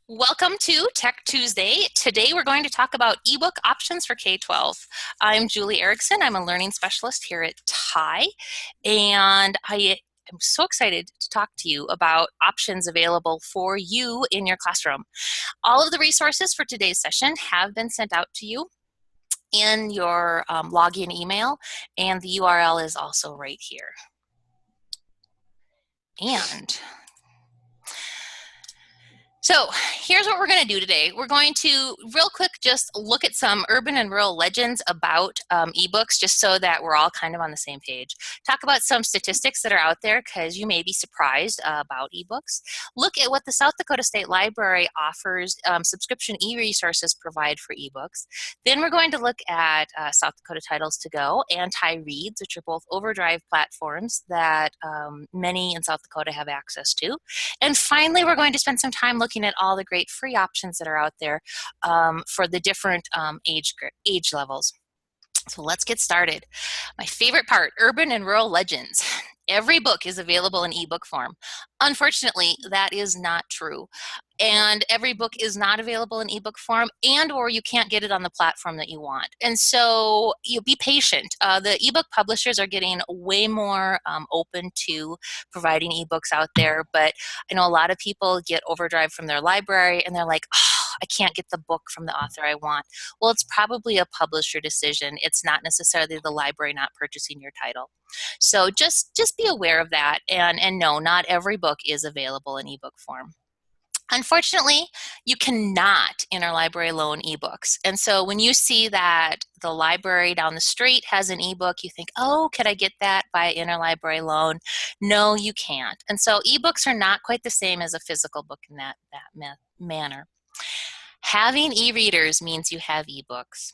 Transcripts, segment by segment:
Welcome to Tech Tuesday. Today we're going to talk about ebook options for K-12. I'm Julie Erickson. I'm a learning specialist here at TIE, and I am so excited to talk to you about options available for you in your classroom. All of the resources for today's session have been sent out to you in your login email, and the URL is also right here. So here's what we're going to do today. We're going to real quick just look at some urban and rural legends about ebooks, just so that we're all kind of on the same page. Talk about some statistics that are out there, because you may be surprised about ebooks. Look at what the South Dakota State Library offers subscription e-resources provide for ebooks. Then we're going to look at South Dakota Titles to Go and TIE Reads, which are both Overdrive platforms that many in South Dakota have access to. And finally, we're going to spend some time looking at all the great free options that are out there for the different age levels. So let's get started. My favorite part, urban and rural legends. Every book is available in ebook form. Unfortunately, that is not true. And every book is not available in ebook form, and or you can't get it on the platform that you want. And so you be patient. The ebook publishers are getting way more open to providing ebooks out there, but I know a lot of people get Overdrive from their library and they're like, oh, I can't get the book from the author I want. Well, it's probably a publisher decision. It's not necessarily the library not purchasing your title. So just be aware of that, and no, not every book is available in ebook form. Unfortunately, you cannot interlibrary loan ebooks. And so when you see that the library down the street has an ebook, you think, oh, could I get that by interlibrary loan? No, you can't. And so ebooks are not quite the same as a physical book in that manner. Having e-readers means you have ebooks.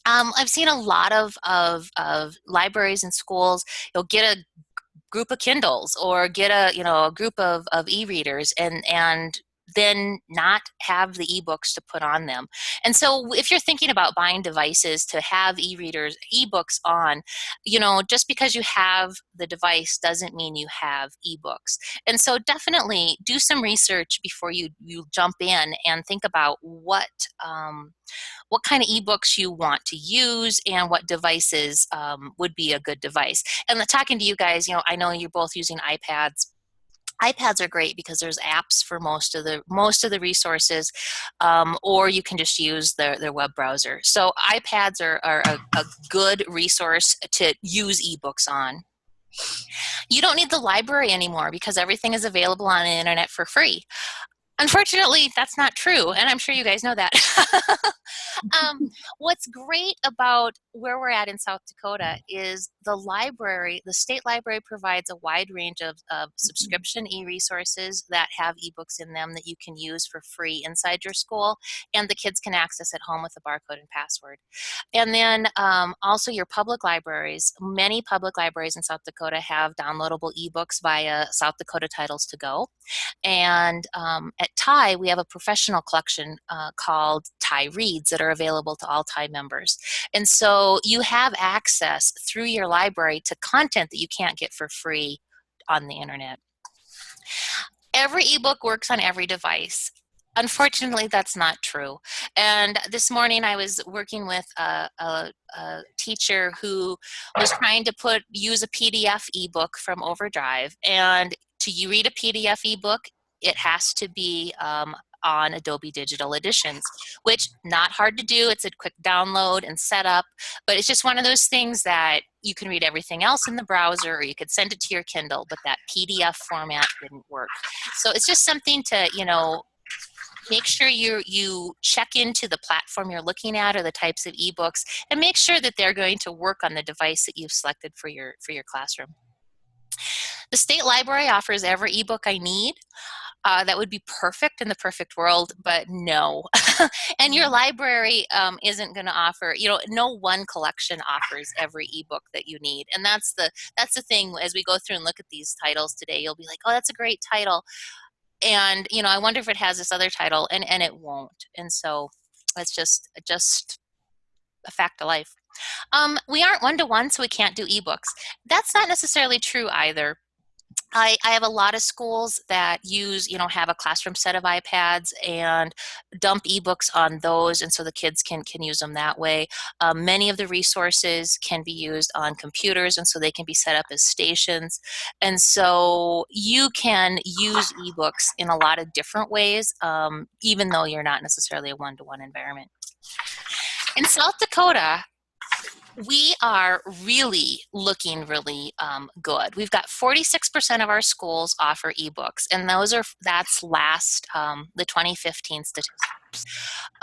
I've seen a lot of libraries and schools, you'll get a group of Kindles or get a group of e-readers and then not have the ebooks to put on them. And so if you're thinking about buying devices to have e-readers, ebooks on, just because you have the device doesn't mean you have ebooks. And so definitely do some research before you jump in and think about what kind of ebooks you want to use and what devices would be a good device. And talking to you guys, I know you're both using iPads. iPads are great because there's apps for most of the resources, or you can just use their web browser. So iPads are a good resource to use ebooks on. You don't need the library anymore because everything is available on the internet for free. Unfortunately, that's not true, and I'm sure you guys know that. What's great about where we're at in South Dakota is the state library provides a wide range of subscription e-resources that have ebooks in them that you can use for free inside your school, and the kids can access at home with a barcode and password. And then also your public libraries. Many public libraries in South Dakota have downloadable ebooks via South Dakota Titles to Go. And at TIE, we have a professional collection called TIE Reads that are available to all TIE members. And so you have access through your library to content that you can't get for free on the internet. Every ebook works on every device. Unfortunately, that's not true. And this morning I was working with a teacher who was trying to use a PDF ebook from Overdrive. And to read a PDF ebook, it has to be on Adobe Digital Editions, which not hard to do. It's a quick download and setup, but it's just one of those things that you can read everything else in the browser, or you could send it to your Kindle, but that PDF format didn't work. So it's just something to, make sure you check into the platform you're looking at or the types of ebooks, and make sure that they're going to work on the device that you've selected for your classroom. The state library offers every ebook I need. That would be perfect in the perfect world, but no. And your library isn't going to offer, no one collection offers every ebook that you need. And that's the thing. As we go through and look at these titles today, you'll be like, oh, that's a great title. And, I wonder if it has this other title, and it won't. And so that's just a fact of life. We aren't one-to-one, so we can't do ebooks. That's not necessarily true either. I have a lot of schools that use, have a classroom set of iPads and dump ebooks on those, and so the kids can use them that way. Many of the resources can be used on computers, and so they can be set up as stations. And so you can use ebooks in a lot of different ways, even though you're not necessarily a one-to-one environment. In South Dakota, we are really looking really good. We've got 46% of our schools offer ebooks, and that's last the 2015 statistics.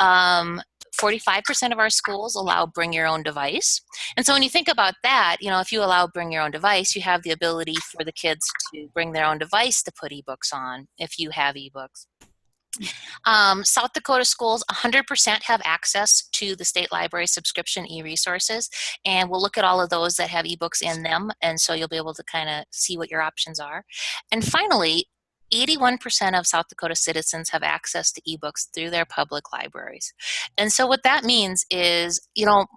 45% of our schools allow bring your own device. And so when you think about that, if you allow bring your own device, you have the ability for the kids to bring their own device to put ebooks on if you have ebooks. South Dakota schools, 100% have access to the state library subscription e-resources, and we'll look at all of those that have ebooks in them, and so you'll be able to kind of see what your options are. And finally, 81% of South Dakota citizens have access to ebooks through their public libraries. And so what that means is,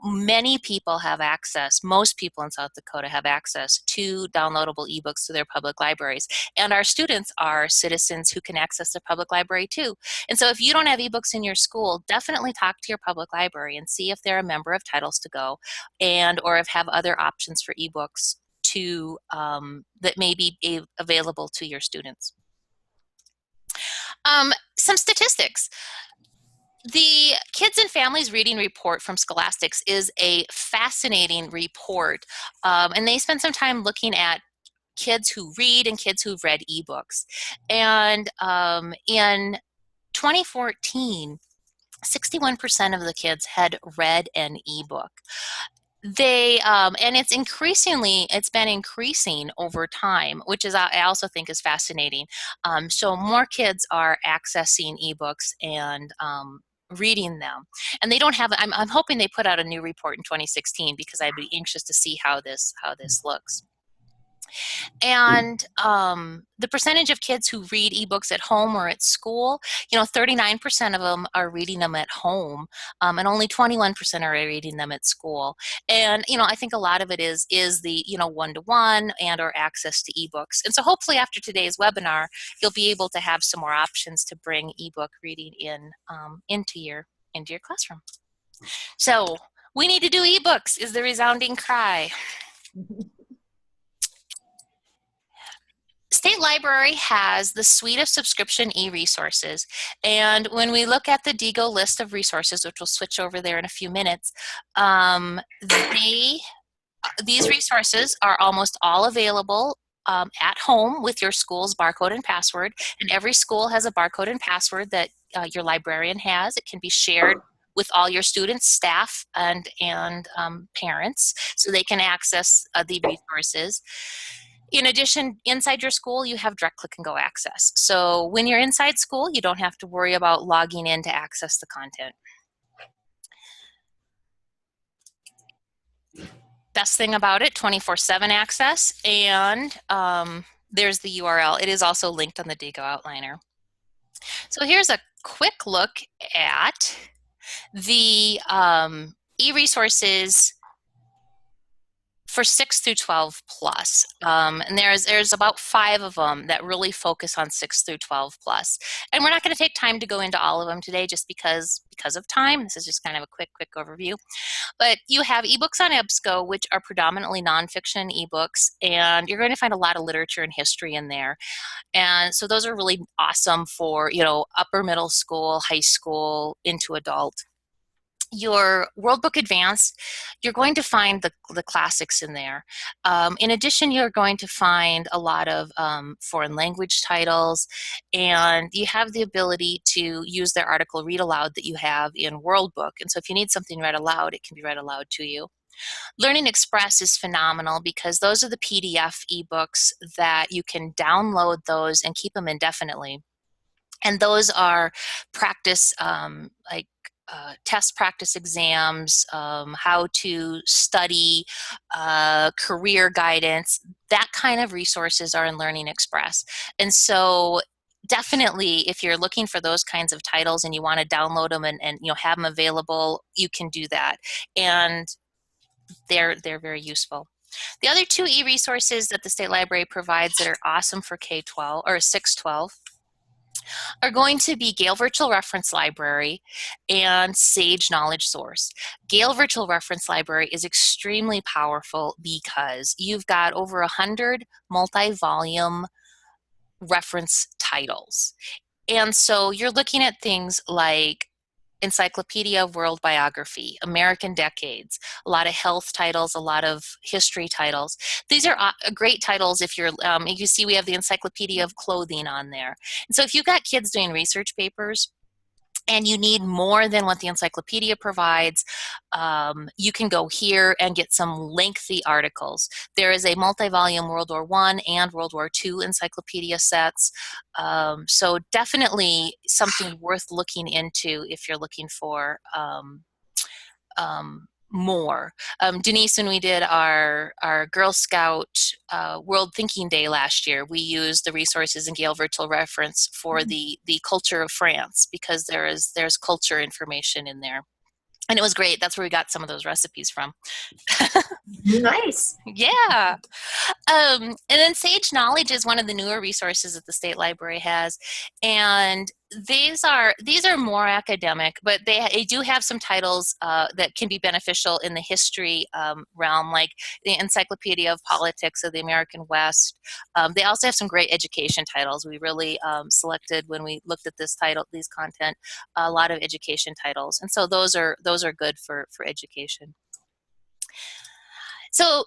many people have access, most people in South Dakota have access to downloadable ebooks through their public libraries. And our students are citizens who can access the public library too. And so if you don't have ebooks in your school, definitely talk to your public library and see if they're a member of Titles to Go, or if have other options for ebooks that may be available to your students. Some statistics. The Kids and Families Reading Report from Scholastics is a fascinating report, and they spend some time looking at kids who read and kids who've read ebooks. And in 2014, 61% of the kids had read an ebook. And it's been increasing over time, which I also think is fascinating. So more kids are accessing ebooks and reading them, and they don't have. I'm hoping they put out a new report in 2016 because I'd be anxious to see how this looks. And the percentage of kids who read ebooks at home or at school, 39% of them are reading them at home, and only 21% are reading them at school. And I think a lot of it is the one-to-one and/or access to ebooks. And so hopefully after today's webinar, you'll be able to have some more options to bring ebook reading into your classroom. So we need to do ebooks is the resounding cry. State Library has the suite of subscription e-resources, and when we look at the DIGO list of resources, which we'll switch over there in a few minutes, these resources are almost all available at home with your school's barcode and password, and every school has a barcode and password that your librarian has. It can be shared with all your students, staff, and parents, so they can access the resources. In addition, inside your school, you have direct click and go access. So when you're inside school, you don't have to worry about logging in to access the content. Best thing about it, 24/7 access, and there's the URL. It is also linked on the DIGO outliner. So here's a quick look at the e-resources for 6 through 12 plus. And there's about 5 of them that really focus on 6 through 12 plus. And we're not going to take time to go into all of them today just because of time. This is just kind of a quick overview. But you have ebooks on EBSCO, which are predominantly nonfiction ebooks, and you're going to find a lot of literature and history in there. And so those are really awesome for, upper middle school, high school, into adult. Your World Book Advanced, you're going to find the classics in there. In addition, you're going to find a lot of foreign language titles, and you have the ability to use their article read aloud that you have in World Book. And so if you need something read aloud, it can be read aloud to you. Learning Express is phenomenal because those are the PDF ebooks that you can download those and keep them indefinitely. And those are practice, test practice exams, how to study, career guidance, that kind of resources are in Learning Express. And so definitely if you're looking for those kinds of titles and you want to download them and have them available, you can do that. And they're very useful. The other two e-resources that the State Library provides that are awesome for K-12 or 6-12 are going to be Gale Virtual Reference Library and Sage Knowledge Source. Gale Virtual Reference Library is extremely powerful because you've got over 100 multi-volume reference titles. And so you're looking at things like Encyclopedia of World Biography, American Decades, a lot of health titles, a lot of history titles. These are great titles if you're, you see we have the Encyclopedia of Clothing on there. And so if you've got kids doing research papers, and you need more than what the encyclopedia provides, you can go here and get some lengthy articles. There is a multi-volume World War I and World War II encyclopedia sets. So definitely something worth looking into if you're looking for more. Denise, when we did our Girl Scout World Thinking Day last year, we used the resources in Gale Virtual Reference for the culture of France, because there's culture information in there. And it was great. That's where we got some of those recipes from. Nice. Yeah. And then Sage Knowledge is one of the newer resources that the State Library has, and these are more academic, but they do have some titles that can be beneficial in the history realm, like the Encyclopedia of Politics of the American West. They also have some great education titles. We really selected, when we looked at these content, a lot of education titles, and so those are good for education. So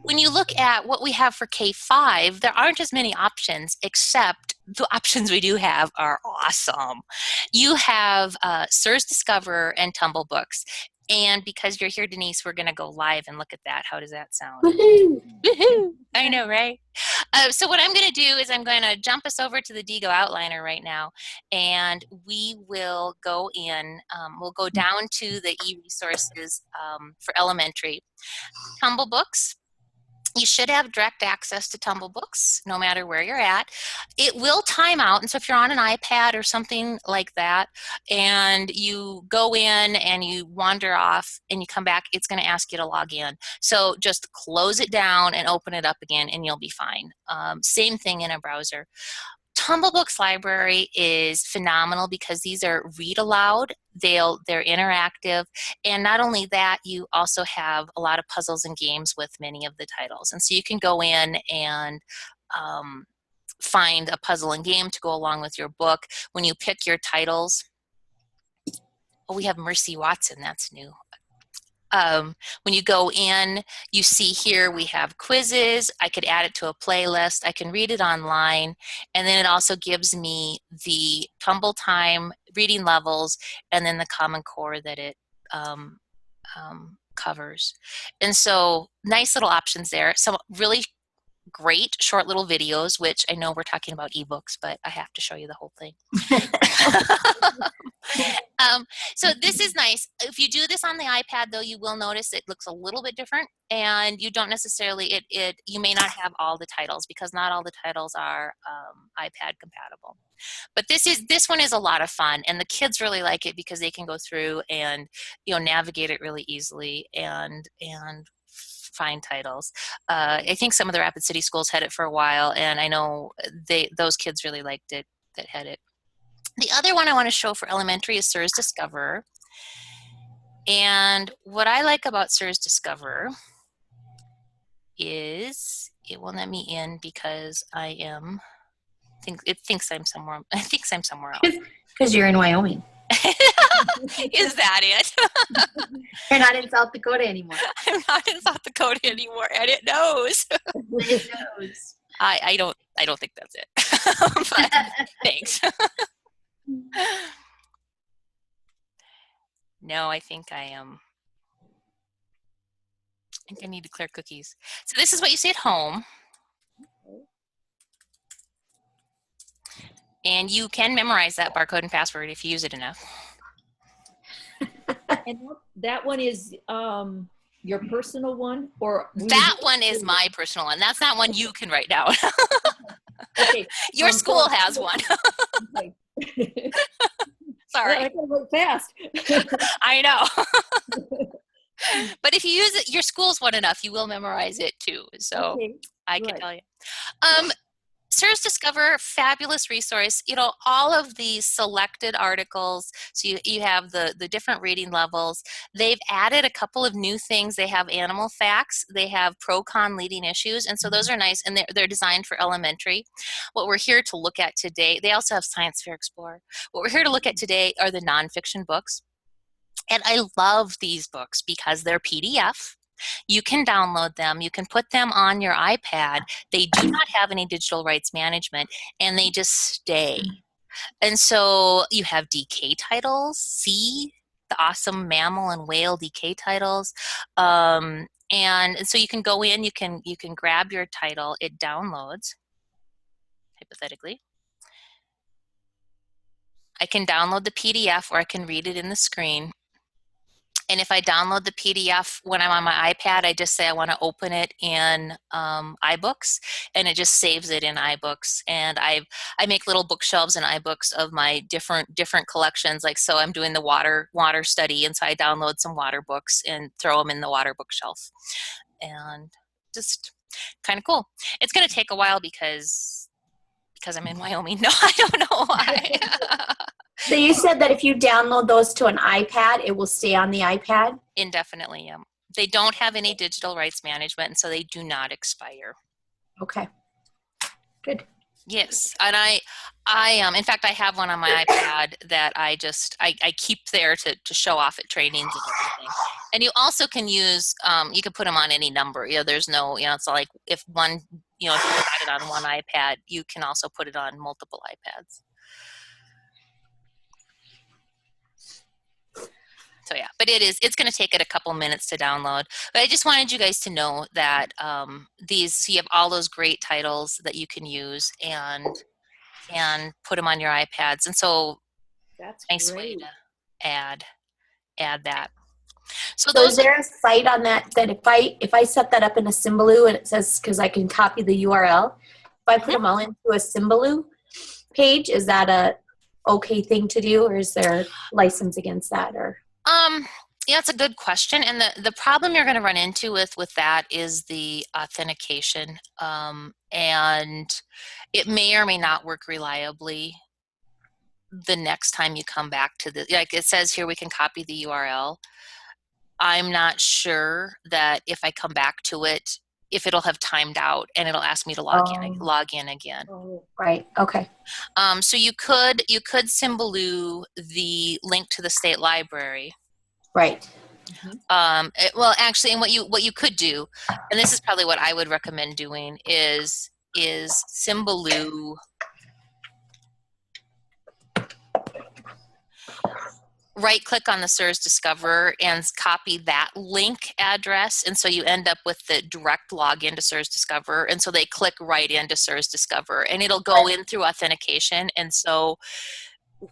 when you look at what we have for K-5, there aren't as many options, except the options we do have are awesome. You have SIRS Discover and Tumble Books. And because you're here, Denise, we're going to go live and look at that. How does that sound? Woohoo! Woohoo! I know, right? So what I'm going to do is I'm going to jump us over to the Digo Outliner right now, and we will go in, we'll go down to the e-resources for elementary. Tumble Books. You should have direct access to Tumble Books no matter where you're at. It will time out, and so if you're on an iPad or something like that and you go in and you wander off and you come back, it's going to ask you to log in. So just close it down and open it up again and you'll be fine. Same thing in a browser. Tumble Books Library is phenomenal because these are read aloud, they're interactive, and not only that, you also have a lot of puzzles and games with many of the titles. And so you can go in and find a puzzle and game to go along with your book. When you pick your titles, oh, we have Mercy Watson, that's new. When you go in, you see here we have quizzes. I could add it to a playlist. I can read it online. And then it also gives me the tumble time, reading levels, and then the Common Core that it covers. And so nice little options there. Some really great short little videos, which I know we're talking about ebooks, but I have to show you the whole thing. So this is nice. If you do this on the iPad, though, you will notice it looks a little bit different, and you don't necessarily, you may not have all the titles because not all the titles are iPad compatible. But this one is a lot of fun, and the kids really like it because they can go through and navigate it really easily and find titles. I think some of the Rapid City schools had it for a while, and I know those kids really liked it that had it. The other one I want to show for elementary is SIRS Discover. And what I like about SIRS Discover is it won't let me in because it thinks I'm somewhere. I think I'm somewhere else. Because you're in Wyoming. Is that it? You're not in South Dakota anymore. I'm not in South Dakota anymore, and it knows. It knows. I don't think that's it. But thanks. No, I think I am. I think I need to clear cookies. So this is what you see at home. And you can memorize that barcode and password if you use it enough. And that one is your personal one? Or that one is my personal one. That's not one you can write down. Okay. Your school has one. Sorry. I can work fast. I know. But if you use it, your school's one enough, you will memorize it too. So Okay, I can good. tell you. Search Discover, fabulous resource. You know, all of these selected articles, so you have the different reading levels. They've added a couple of new things. They have animal facts, they have pro-con leading issues, and so those are nice, and they're designed for elementary. What we're here to look at today, they also have Science Fair Explorer. What we're here to look at today are the nonfiction books. And I love these books because they're PDF. You can download them. You can put them on your iPad. They do not have any digital rights management, and they just stay. And so you have DK titles, see the awesome mammal and whale DK titles. And so you can go in, you can grab your title, it downloads, hypothetically. I can download the PDF or I can read it in the screen. And if I download the PDF when I'm on my iPad, I just say I want to open it in iBooks, and it just saves it in iBooks. And I make little bookshelves in iBooks of my different collections. Like, so I'm doing the water study, and so I download some water books and throw them in the water bookshelf, and just kind of cool. It's going to take a while because I'm in Wyoming. No, I don't know why. So you said that if you download those to an iPad, it will stay on the iPad? Indefinitely, yeah. They don't have any digital rights management, and so they do not expire. Okay. Good. Yes, and I in fact, I have one on my iPad that I keep there to show off at trainings and everything. And you also can use, you can put them on any number. You know, there's no, you know, it's like if one, you know, if you got it on one iPad, you can also put it on multiple iPads. So yeah, but it's going to take it a couple minutes to download. But I just wanted you guys to know that so you have all those great titles that you can use and put them on your iPads. And so That's nice way great. to add that. So So is those, there a site on that if I set that up in a Symbaloo and it says, because I can copy the URL, if I put them all into a Symbaloo page, is that a okay thing to do, or is there license against that? Or yeah, it's a good question. And the problem you're going to run into with that is the authentication. And it may or may not work reliably the next time you come back to the, like it says here, we can copy the URL. I'm not sure that if I come back to it, if it'll have timed out and it'll ask me to log in again. Oh, right. Okay. So you could Symbaloo the link to the state library. Right. Well, actually, and what you could do, and this is probably what I would recommend doing, is Symbaloo. Right-click on the SIRS Discover and copy that link address, and so you end up with the direct login to SIRS Discover, and so they click right into SIRS Discover, and it'll go in through authentication, and so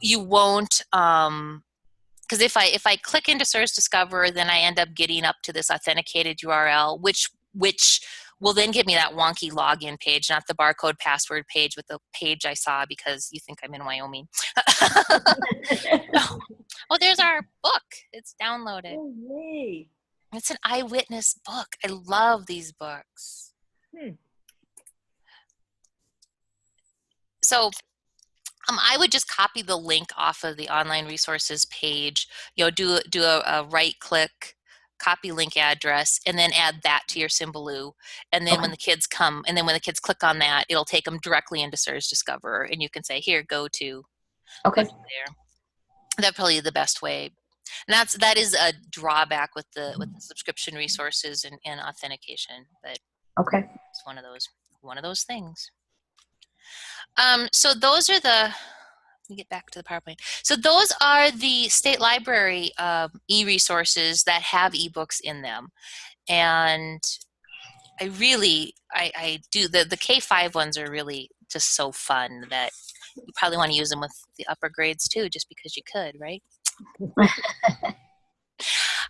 you won't. Because if I click into SIRS Discover, then I end up getting up to this authenticated URL, which will then give me that wonky login page, not the barcode password page with the page I saw because you think I'm in Wyoming. Oh, there's our book. It's downloaded. Oh, yay. It's an eyewitness book. I love these books. So I would just copy the link off of the online resources page, you know, do a right click, copy link address, and then add that to your Symbaloo. And then when the kids come, and then when the kids click on that, it'll take them directly into SIRS Discover, and you can say, here, go to there. That's probably the best way. And that is a drawback with the subscription resources and authentication, but it's one of those things. So those are let me get back to the PowerPoint. So those are the state library e-resources that have ebooks in them. And I do, the K-5 ones are really just so fun that you probably want to use them with the upper grades too, just because you could, right?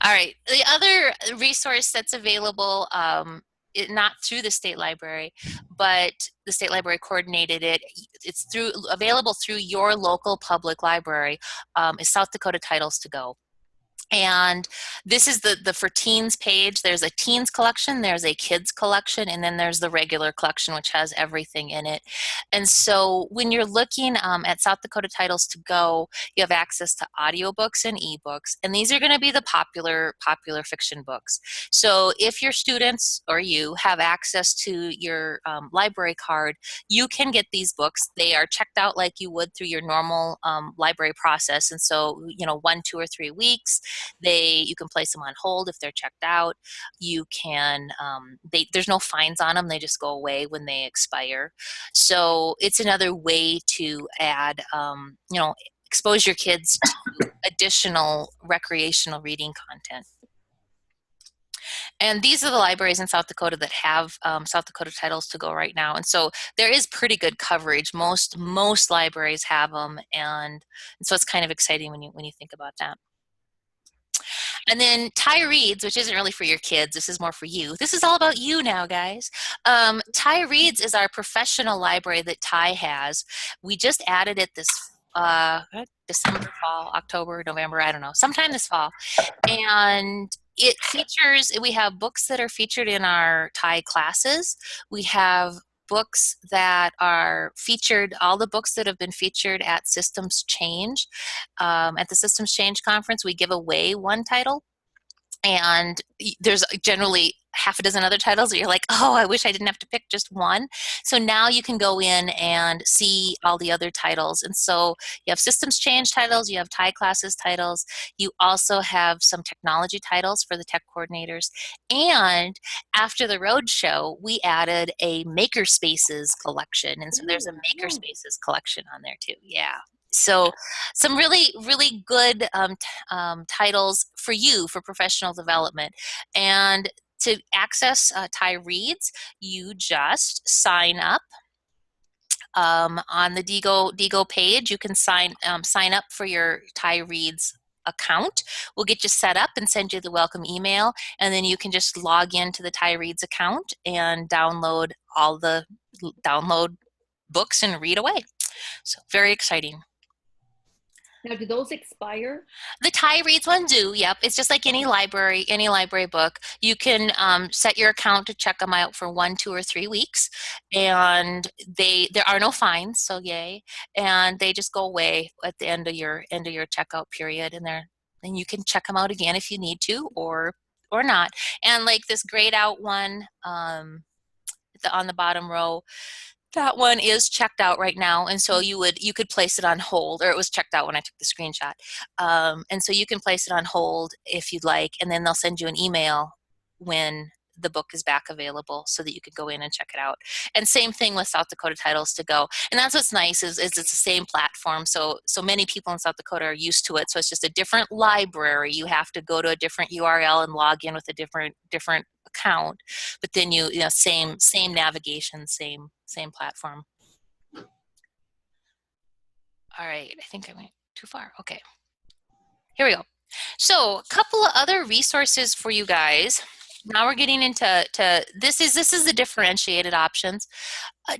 All right, the other resource that's available, not through the state library, but the state library coordinated it. It's available through your local public library. Is South Dakota Titles to Go, And this is the for teens page. There's a teens collection, there's a kids collection, and then there's the regular collection, which has everything in it. And so when you're looking at South Dakota Titles to Go, you have access to audiobooks and ebooks, and these are going to be the popular fiction books. So if your students or you have access to your library card, you can get these books. They are checked out like you would through your normal library process. And so, 1, 2, or 3 weeks, you can place them on hold if they're checked out. You can there's no fines on them. They just go away when they expire. So it's another way to add expose your kids to additional recreational reading content. And these are the libraries in South Dakota that have South Dakota Titles to Go right now. And so there is pretty good coverage. Most libraries have them, and so it's kind of exciting when you think about that. And then Ty Reads, which isn't really for your kids, this is more for you. This is all about you now, guys. Ty Reads is our professional library that Ty has. We just added it this December, fall, October, November, I don't know, sometime this fall. And it features, we have books that are featured in our Ty classes. We have books that are featured, all the books that have been featured at Systems Change. At the Systems Change conference, we give away one title, and there's generally half a dozen other titles that you're like, oh, I wish I didn't have to pick just one. So now you can go in and see all the other titles. And so you have Systems Change titles, you have Ty classes titles, you also have some technology titles for the tech coordinators. And after the roadshow, we added a Makerspaces collection. And so there's a Makerspaces collection on there too. Yeah. So some really, really good titles for you for professional development. And to access Ty Reads, you just sign up on the Digo page. You can sign up for your Ty Reads account. We'll get you set up and send you the welcome email, and then you can just log into the Ty Reads account and download books and read away. So very exciting. Now, do those expire? The Ty Reads one do, yep. It's just like any library book. You can set your account to check them out for 1, 2, or 3 weeks, and there are no fines, so yay. And they just go away at the end of your checkout period, and you can check them out again if you need to, or not. And like this grayed out one on the bottom row, that one is checked out right now, and so you could place it on hold, or it was checked out when I took the screenshot. And so you can place it on hold if you'd like, and then they'll send you an email when the book is back available so that you could go in and check it out. And same thing with South Dakota Titles to Go. And that's what's nice is it's the same platform. So many people in South Dakota are used to it. So it's just a different library. You have to go to a different URL and log in with a different account. But then same navigation, same platform. All right, I think I went too far. Okay, here we go. So a couple of other resources for you guys. Now we're getting into this is the differentiated options.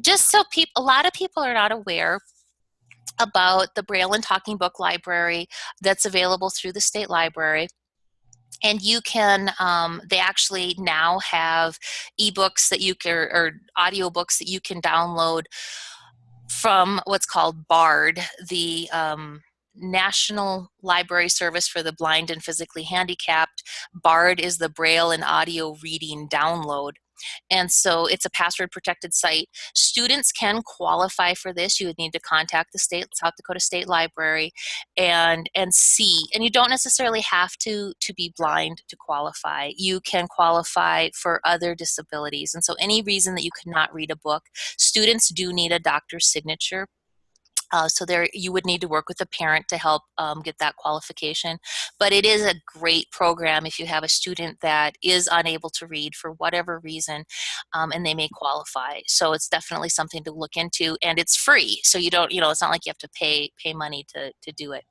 Just so a lot of people are not aware about the Braille and Talking Book Library that's available through the state library. And you can, they actually now have ebooks that you can, or audiobooks that you can download from what's called BARD, the National Library Service for the Blind and Physically Handicapped. BARD is the Braille and Audio Reading Download. And so it's a password protected site. Students can qualify for this. You would need to contact the South Dakota State Library and see. And you don't necessarily have to be blind to qualify. You can qualify for other disabilities. And so any reason that you cannot read a book, students do need a doctor's signature. So there, you would need to work with a parent to help get that qualification. But it is a great program if you have a student that is unable to read for whatever reason, and they may qualify. So it's definitely something to look into, and it's free. So you don't, it's not like you have to pay money to do it.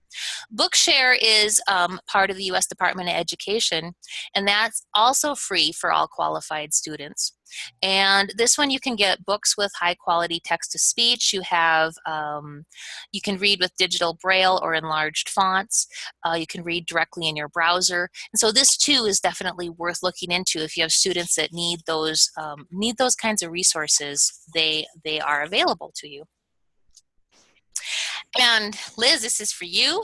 Bookshare is part of the U.S. Department of Education, and that's also free for all qualified students. And this one you can get books with high quality text to speech. You have, you can read with digital braille or enlarged fonts. You can read directly in your browser. And so this too is definitely worth looking into if you have students that need those kinds of resources. They are available to you. And Liz, this is for you.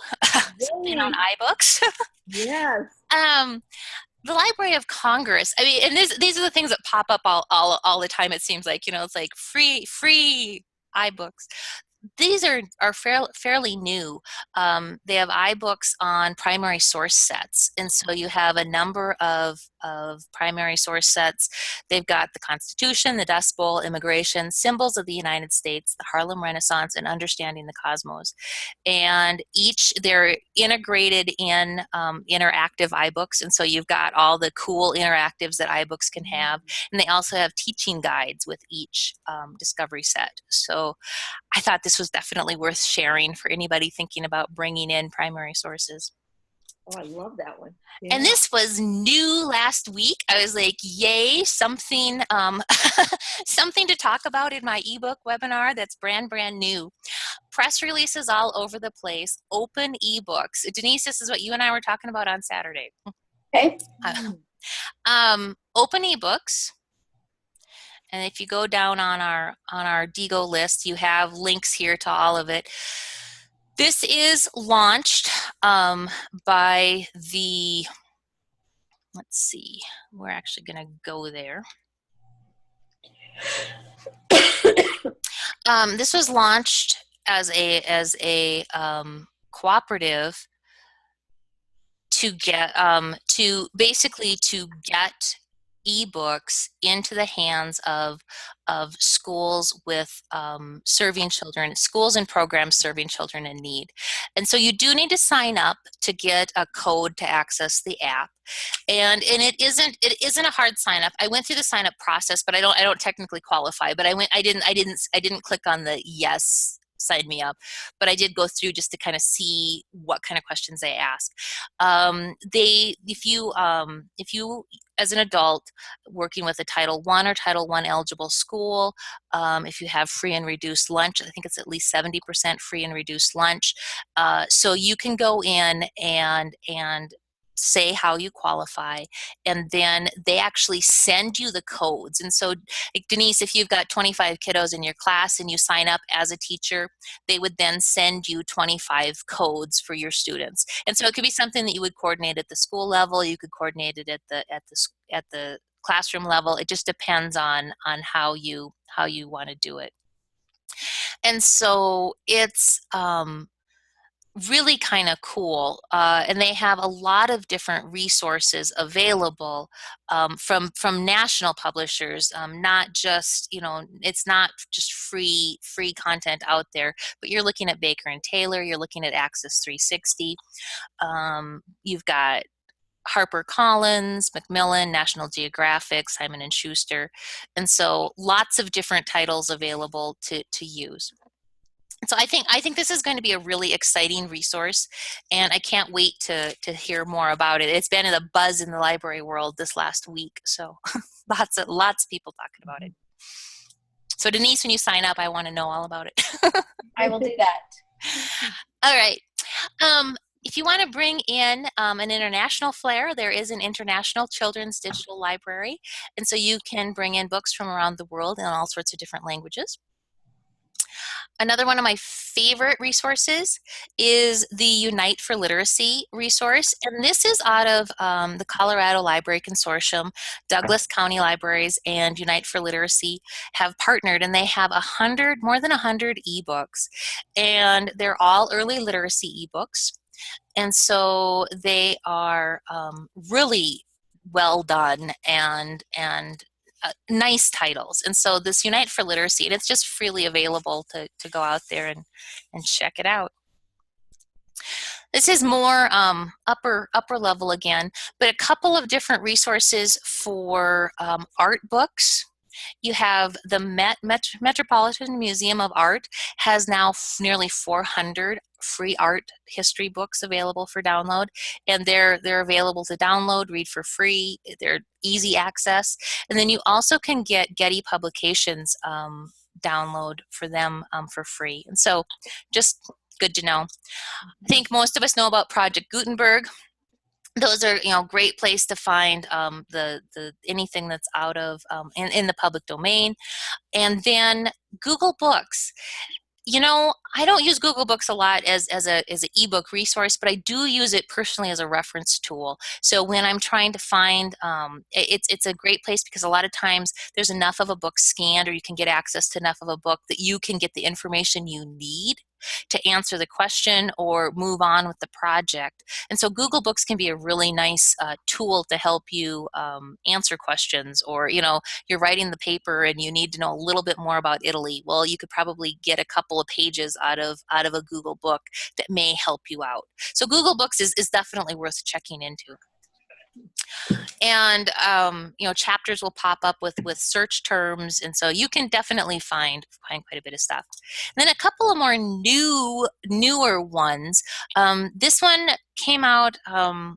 Something on iBooks. Yes. The Library of Congress. I mean, and these are the things that pop up all the time. It seems like, it's like free iBooks. These are fairly new. They have iBooks on primary source sets, and so you have a number of primary source sets. They've got the Constitution, the Dust Bowl, Immigration, Symbols of the United States, the Harlem Renaissance, and Understanding the Cosmos. And they're integrated in interactive iBooks, and so you've got all the cool interactives that iBooks can have, and they also have teaching guides with each discovery set. So I thought this was definitely worth sharing for anybody thinking about bringing in primary sources. Oh, I love that one. Yeah. And this was new last week. I was like, yay, something something to talk about in my ebook webinar that's brand new. Press releases all over the place, open ebooks. Denise, this is what you and I were talking about on Saturday. Okay. Open ebooks. And if you go down on our DGO list, you have links here to all of it. This is launched by the, let's see, we're actually going to go there. This was launched as a cooperative to get basically to get ebooks into the hands of schools with serving children, schools and programs serving children in need. And so you do need to sign up to get a code to access the app. And it isn't a hard sign up. I went through the sign up process, but I don't technically qualify. But I didn't click on the yes, sign me up, but I did go through just to kind of see what kind of questions they ask. If you as an adult working with a Title I or Title I eligible school, if you have free and reduced lunch, I think it's at least 70% free and reduced lunch. So you can go in and say how you qualify, and then they actually send you the codes. And so, like Denise, if you've got 25 kiddos in your class and you sign up as a teacher, they would then send you 25 codes for your students. And so it could be something that you would coordinate at the school level, you could coordinate it at the classroom level. It just depends on how you want to do it. And so it's really kind of cool, and they have a lot of different resources available from national publishers. Not just, it's not just free content out there, but you're looking at Baker and Taylor, you're looking at Access 360. You've got HarperCollins, Macmillan, National Geographic, Simon & Schuster, and so lots of different titles available to use. So I think this is going to be a really exciting resource, and I can't wait to hear more about it. It's been a buzz in the library world this last week, so lots of people talking about it. So Denise, when you sign up, I want to know all about it. I will do that. All right. If you want to bring in an international flair, there is an International Children's Digital Library, and so you can bring in books from around the world in all sorts of different languages. Another one of my favorite resources is the Unite for Literacy resource, and this is out of the Colorado Library Consortium. Douglas County Libraries and Unite for Literacy have partnered, and they have more than 100 ebooks, and they're all early literacy ebooks, and so they are really well done and nice titles. And so this Unite for Literacy, and it's just freely available to go out there and check it out. This is more upper level again, but a couple of different resources for art books. You have the Metropolitan Museum of Art has now nearly 400 free art history books available for download, and they're available to download, read for free. They're easy access, and then you also can get Getty Publications download for them for free. And so, just good to know. I think most of us know about Project Gutenberg. Those are, great place to find the anything that's out of in the public domain. And then Google Books. I don't use Google Books a lot as an ebook resource, but I do use it personally as a reference tool. So when I'm trying to find, it's a great place because a lot of times there's enough of a book scanned, or you can get access to enough of a book that you can get the information you need to answer the question or move on with the project. And so Google Books can be a really nice tool to help you answer questions, or you're writing the paper and you need to know a little bit more about Italy. Well, you could probably get a couple of pages out of a Google book that may help you out. So Google Books is definitely worth checking into. And chapters will pop up with search terms, and so you can definitely find quite a bit of stuff. And then a couple of more newer ones. This one came out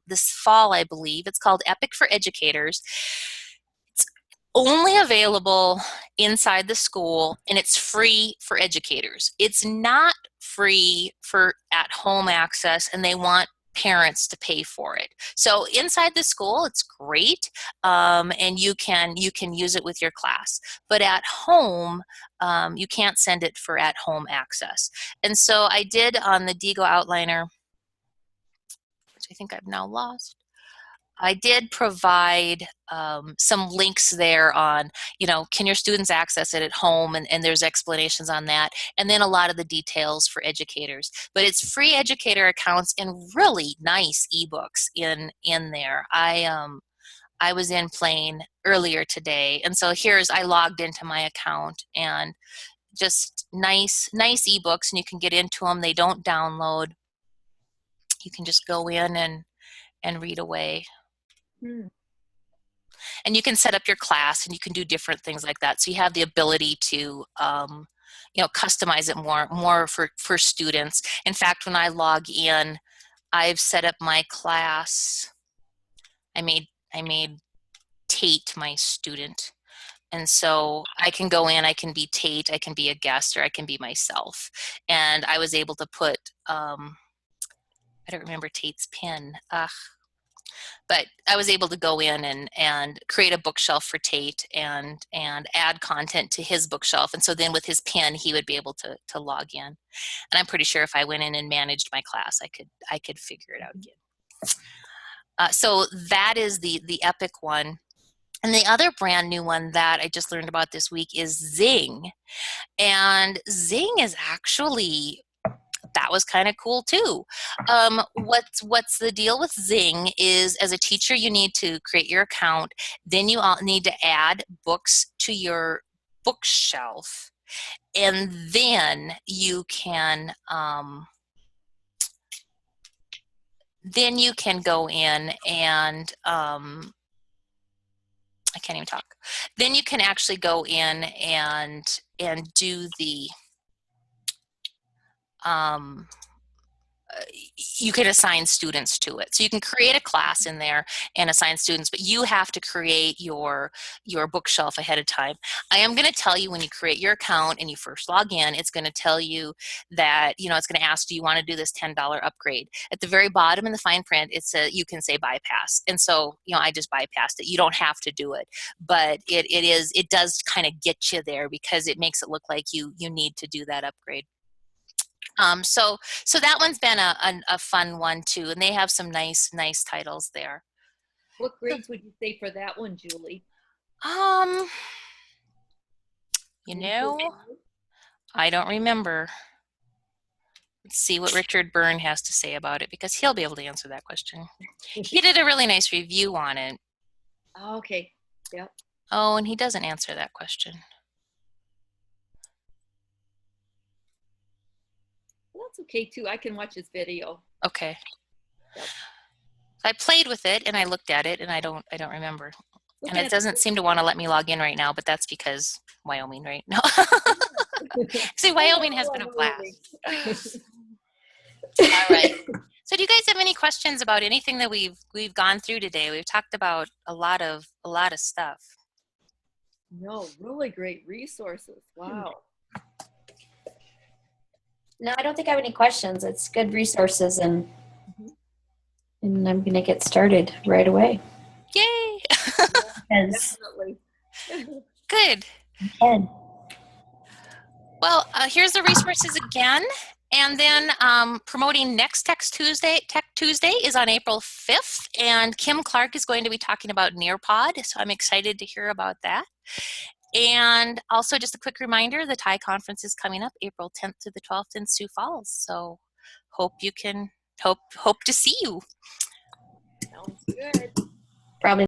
this fall, I believe. It's called Epic for Educators. It's only available inside the school, and it's free for educators. It's not free for at-home access, and they want parents to pay for it. So inside the school, it's great, and you can use it with your class. But at home, you can't send it for at-home access. And so I did on the Digo Outliner, which I think I've now lost. I did provide some links there on, can your students access it at home, and there's explanations on that, and then a lot of the details for educators. But it's free educator accounts and really nice ebooks in there. I was in Plain earlier today, and so I logged into my account, and just nice ebooks, and you can get into them. They don't download. You can just go in and read away. And you can set up your class, and you can do different things like that. So you have the ability to, customize it more for students. In fact, when I log in, I've set up my class. I made Tate my student. And so I can go in, I can be Tate, I can be a guest, or I can be myself. And I was able to put, I don't remember Tate's pin. But I was able to go in and create a bookshelf for Tate and add content to his bookshelf. And so then with his pin, he would be able to log in. And I'm pretty sure if I went in and managed my class, I could figure it out again. So that is the Epic one. And the other brand new one that I just learned about this week is Zing. And Zing is actually, that was kind of cool too. What's the deal with Zing is, as a teacher, you need to create your account. Then you all need to add books to your bookshelf, and then you can go in and I can't even talk. Then you can actually go in and do the you can assign students to it. So you can create a class in there and assign students, but you have to create your bookshelf ahead of time. I am going to tell you, when you create your account and you first log in, it's going to tell you that, it's going to ask, do you want to do this $10 upgrade? At the very bottom in the fine print, you can say bypass. And so, I just bypassed it. You don't have to do it, but it does kind of get you there because it makes it look like you need to do that upgrade. So that one's been a fun one too, and they have some nice titles there. What grades would you say for that one, Julie? I don't remember. Let's see what Richard Byrne has to say about it, because he'll be able to answer that question. He did a really nice review on it. Oh, okay. Yep. Oh, and he doesn't answer that question. That's okay too. I can watch his video. Okay. Yep. I played with it and I looked at it, and I don't remember. Look And it at doesn't seem to want to let me log in right now, but that's because Wyoming, right? No. See, Wyoming has been a blast. All right. So do you guys have any questions about anything that we've gone through today? We've talked about a lot of stuff. No, really great resources. Wow. No, I don't think I have any questions. It's good resources, and I'm gonna get started right away. Yay! Yes, Definitely. Good. can. Well, here's the resources again. And then promoting next Tech Tuesday is on April 5th. And Kim Clark is going to be talking about Nearpod. So I'm excited to hear about that. And also just a quick reminder, the TIE conference is coming up April 10th to the 12th in Sioux Falls. So hope to see you. Sounds good. Probably